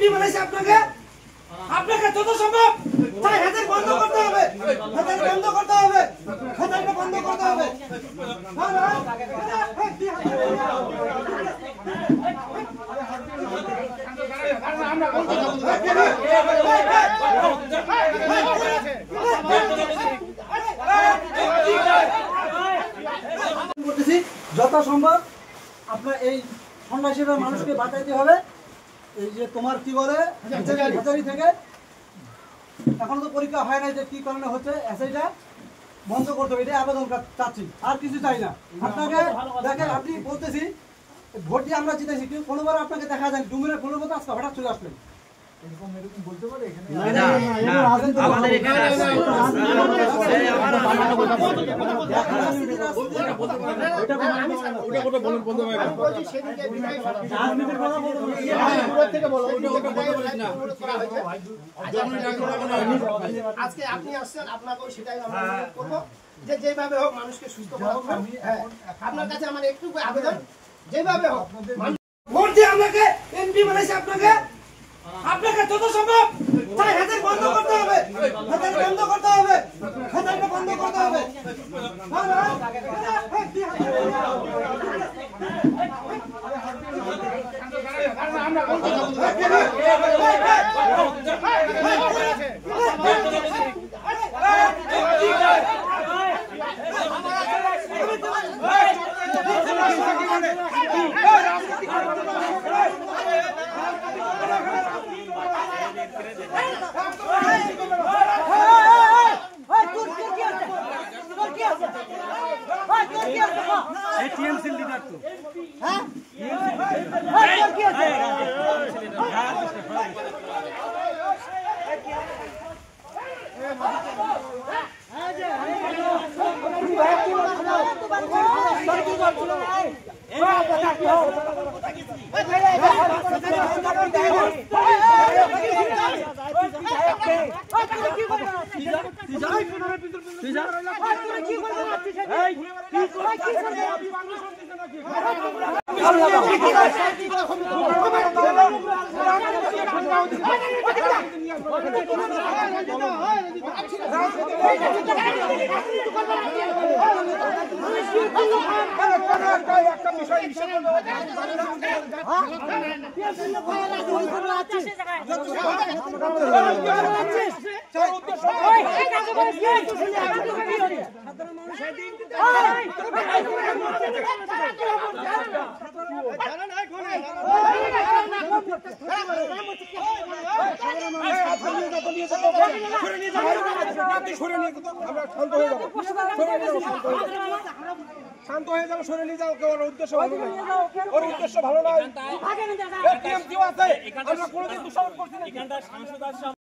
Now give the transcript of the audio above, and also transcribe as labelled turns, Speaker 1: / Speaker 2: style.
Speaker 1: MP বানাইছে আপনাকে আপনাকে যত সম্ভব তাই হাজার বন্ধ করতে হবে, হাজার বন্ধ করতে হবে, হাজারটা বন্ধ করতে হবে। যথাসম্ভব আপনার এই সন্ন্যাসীরা মানুষকে বাঁচাইতে হবে। এই যে তোমার কি বলে হাজারি থেকে এখন তো পরীক্ষা হয় নাই যে কি কারণে হচ্ছে, এসআইটা বন্ধ করতে হবে, এটাই আবেদন চাচ্ছি, আর কিছু চাই না। আপনাকে দেখেন, আপনি বলতেছি ভোট দিয়ে আমরা জিতেছি, কিন্তু কোনোবার আপনাকে দেখা যায় ডুমুরের কোনো মতো আজকে হঠাৎ চলে আসলেন। বলতে পারে
Speaker 2: আজকে আপনি আসছেন, আপনাকেও সেটাই আমরা করবো যে যেভাবে হোক মানুষকে সুস্থ করা হোক। আপনার কাছে আমার একটু আবেদন, যেভাবে হোক
Speaker 1: ভোট দিয়ে আপনাকে এমপি বানাইছে আপনাকে আপনাকে যত সম্ভব তাই হাজার বন্ধ করতে হবে, হাজার বন্ধ করতে হবে, হাজারটা বন্ধ করতে হবে। টিএমসি লিডার তো হ্যাঁ শান্ত হয়ে যাবো, সরে নিয়ে যাও, ওর উদ্দেশ্য ভালো নয়, ওর উদ্দেশ্য ভালো নয়।